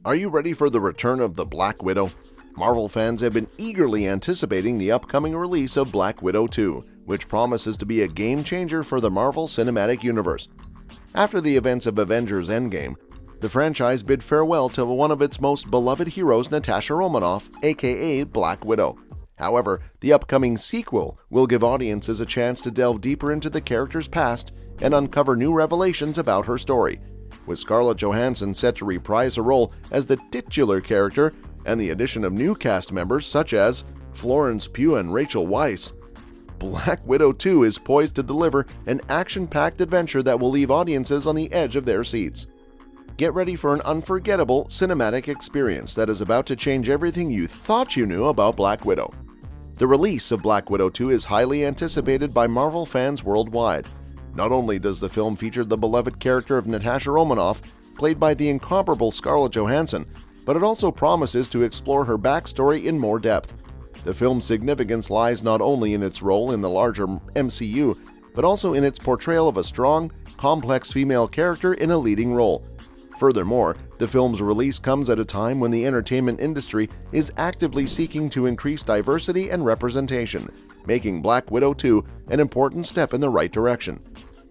Are you ready for the return of the Black Widow? Marvel fans have been eagerly anticipating the upcoming release of Black Widow 2, which promises to be a game-changer for the Marvel Cinematic Universe. After the events of Avengers Endgame, the franchise bid farewell to one of its most beloved heroes, Natasha Romanoff, aka Black Widow. However, the upcoming sequel will give audiences a chance to delve deeper into the character's past and uncover new revelations about her story. With Scarlett Johansson set to reprise her role as the titular character and the addition of new cast members such as Florence Pugh and Rachel Weisz, Black Widow 2 is poised to deliver an action-packed adventure that will leave audiences on the edge of their seats. Get ready for an unforgettable cinematic experience that is about to change everything you thought you knew about Black Widow. The release of Black Widow 2 is highly anticipated by Marvel fans worldwide. Not only does the film feature the beloved character of Natasha Romanoff, played by the incomparable Scarlett Johansson, but it also promises to explore her backstory in more depth. The film's significance lies not only in its role in the larger MCU, but also in its portrayal of a strong, complex female character in a leading role. Furthermore, the film's release comes at a time when the entertainment industry is actively seeking to increase diversity and representation, making Black Widow 2 an important step in the right direction.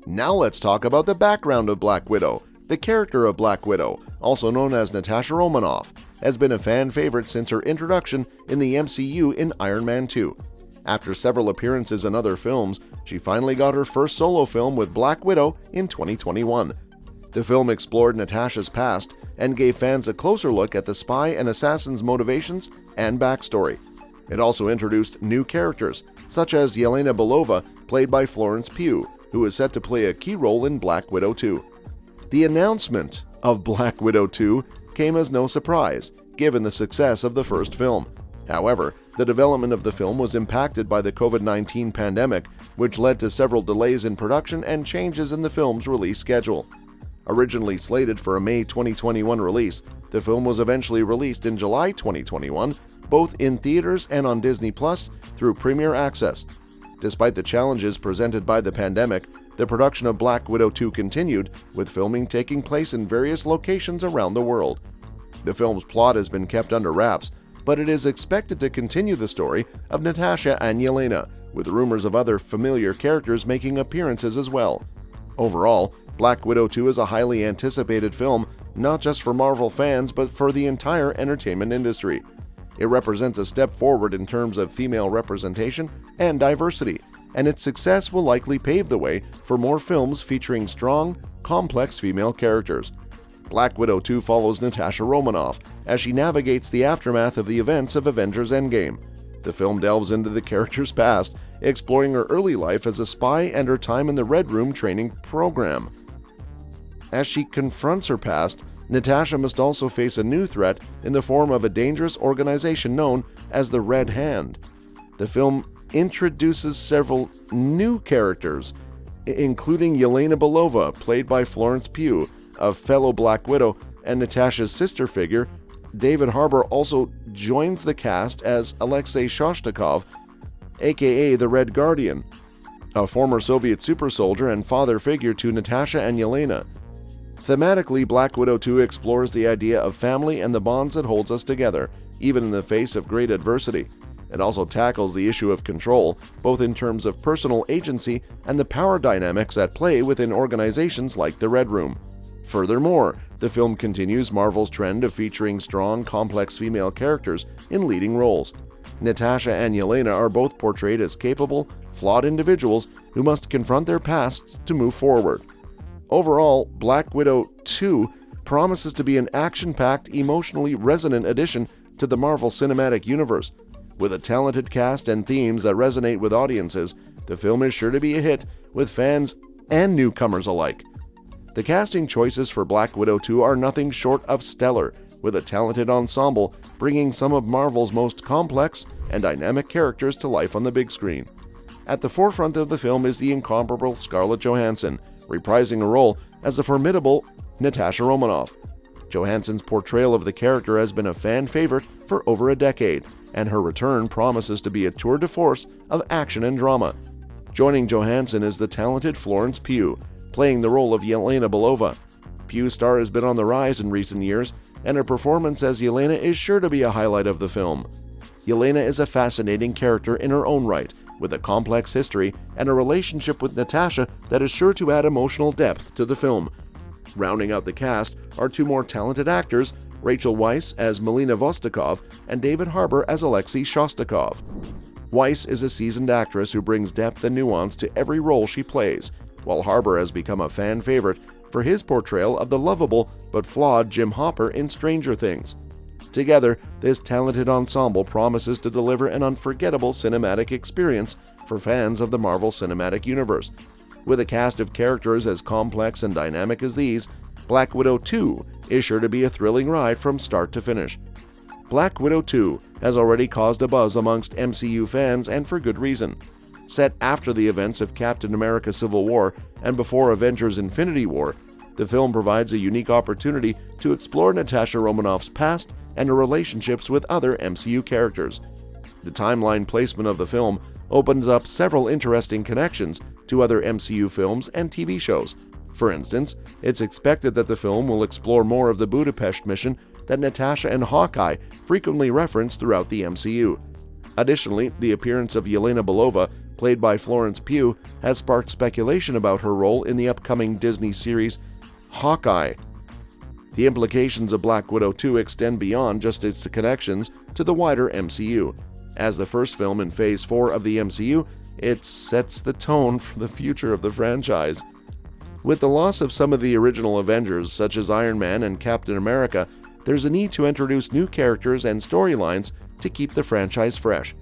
Now let's talk about the background of Black Widow. The character of Black Widow, also known as Natasha Romanoff, has been a fan favorite since her introduction in the MCU in Iron Man 2. After several appearances in other films, she finally got her first solo film with Black Widow in 2021. The film explored Natasha's past and gave fans a closer look at the spy and assassin's motivations and backstory. It also introduced new characters, such as Yelena Belova, played by Florence Pugh, who is set to play a key role in Black Widow 2. The announcement of Black Widow 2 came as no surprise, given the success of the first film. However, the development of the film was impacted by the COVID-19 pandemic, which led to several delays in production and changes in the film's release schedule. Originally slated for a May 2021 release, the film was eventually released in July 2021, both in theaters and on Disney Plus through Premier Access. Despite the challenges presented by the pandemic, the production of Black Widow 2 continued, with filming taking place in various locations around the world. The film's plot has been kept under wraps, but it is expected to continue the story of Natasha and Yelena, with rumors of other familiar characters making appearances as well. Overall, Black Widow 2 is a highly anticipated film, not just for Marvel fans but for the entire entertainment industry. It represents a step forward in terms of female representation and diversity, and its success will likely pave the way for more films featuring strong, complex female characters. Black Widow 2 follows Natasha Romanoff as she navigates the aftermath of the events of Avengers Endgame. The film delves into the character's past, exploring her early life as a spy and her time in the Red Room training program. As she confronts her past, Natasha must also face a new threat in the form of a dangerous organization known as the Red Hand. The film introduces several new characters, including Yelena Belova, played by Florence Pugh, a fellow Black Widow, and Natasha's sister figure. David Harbour also joins the cast as Alexei Shoshtakov, aka the Red Guardian, a former Soviet super soldier and father figure to Natasha and Yelena. Thematically, Black Widow 2 explores the idea of family and the bonds that holds us together, even in the face of great adversity. It also tackles the issue of control, both in terms of personal agency and the power dynamics at play within organizations like the Red Room. Furthermore, the film continues Marvel's trend of featuring strong, complex female characters in leading roles. Natasha and Yelena are both portrayed as capable, flawed individuals who must confront their pasts to move forward. Overall, Black Widow 2 promises to be an action-packed, emotionally resonant addition to the Marvel Cinematic Universe. With a talented cast and themes that resonate with audiences, the film is sure to be a hit with fans and newcomers alike. The casting choices for Black Widow 2 are nothing short of stellar, with a talented ensemble bringing some of Marvel's most complex and dynamic characters to life on the big screen. At the forefront of the film is the incomparable Scarlett Johansson, reprising a role as the formidable Natasha Romanoff. Johansson's portrayal of the character has been a fan favorite for over a decade, and her return promises to be a tour de force of action and drama. Joining Johansson is the talented Florence Pugh, playing the role of Yelena Belova. Pugh's star has been on the rise in recent years, and her performance as Yelena is sure to be a highlight of the film. Yelena is a fascinating character in her own right, with a complex history and a relationship with Natasha that is sure to add emotional depth to the film. Rounding out the cast are two more talented actors, Rachel Weisz as Melina Vostokov and David Harbour as Alexei Shostakov. Weisz is a seasoned actress who brings depth and nuance to every role she plays, while Harbour has become a fan favorite for his portrayal of the lovable but flawed Jim Hopper in Stranger Things. Together, this talented ensemble promises to deliver an unforgettable cinematic experience for fans of the Marvel Cinematic Universe. With a cast of characters as complex and dynamic as these, Black Widow 2 is sure to be a thrilling ride from start to finish. Black Widow 2 has already caused a buzz amongst MCU fans, and for good reason. Set after the events of Captain America Civil War and before Avengers Infinity War, the film provides a unique opportunity to explore Natasha Romanoff's past and her relationships with other MCU characters. The timeline placement of the film opens up several interesting connections to other MCU films and TV shows. For instance, it's expected that the film will explore more of the Budapest mission that Natasha and Hawkeye frequently reference throughout the MCU. Additionally, the appearance of Yelena Belova, played by Florence Pugh, has sparked speculation about her role in the upcoming Disney series Hawkeye. The implications of Black Widow 2 extend beyond just its connections to the wider MCU. As the first film in Phase 4 of the MCU, it sets the tone for the future of the franchise. With the loss of some of the original Avengers, such as Iron Man and Captain America, there's a need to introduce new characters and storylines to keep the franchise fresh.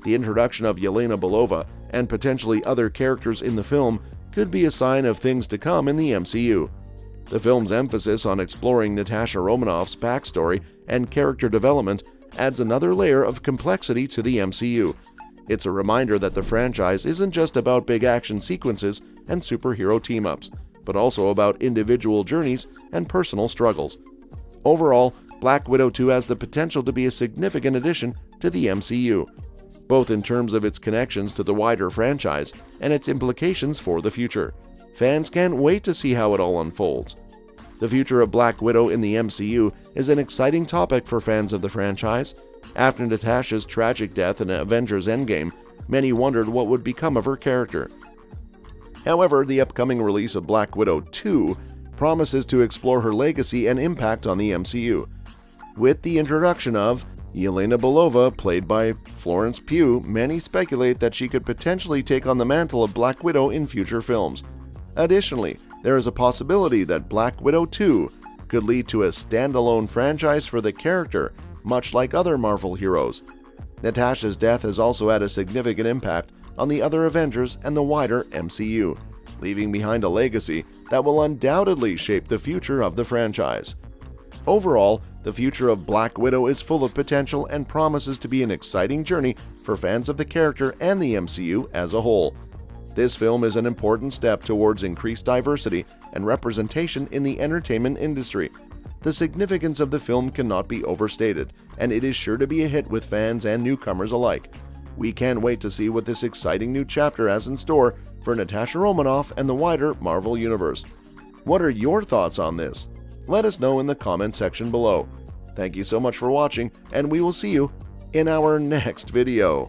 The introduction of Yelena Belova and potentially other characters in the film could be a sign of things to come in the MCU. The film's emphasis on exploring Natasha Romanoff's backstory and character development adds another layer of complexity to the MCU. It's a reminder that the franchise isn't just about big action sequences and superhero team-ups, but also about individual journeys and personal struggles. Overall, Black Widow 2 has the potential to be a significant addition to the MCU, both in terms of its connections to the wider franchise and its implications for the future. Fans can't wait to see how it all unfolds. The future of Black Widow in the MCU is an exciting topic for fans of the franchise. After Natasha's tragic death in Avengers Endgame, many wondered what would become of her character. However, the upcoming release of Black Widow 2 promises to explore her legacy and impact on the MCU. With the introduction of Yelena Belova, played by Florence Pugh, many speculate that she could potentially take on the mantle of Black Widow in future films. Additionally, there is a possibility that Black Widow 2 could lead to a standalone franchise for the character, much like other Marvel heroes. Natasha's death has also had a significant impact on the other Avengers and the wider MCU, leaving behind a legacy that will undoubtedly shape the future of the franchise. Overall, the future of Black Widow is full of potential and promises to be an exciting journey for fans of the character and the MCU as a whole. This film is an important step towards increased diversity and representation in the entertainment industry. The significance of the film cannot be overstated, and it is sure to be a hit with fans and newcomers alike. We can't wait to see what this exciting new chapter has in store for Natasha Romanoff and the wider Marvel Universe. What are your thoughts on this? Let us know in the comment section below. Thank you so much for watching, and we will see you in our next video.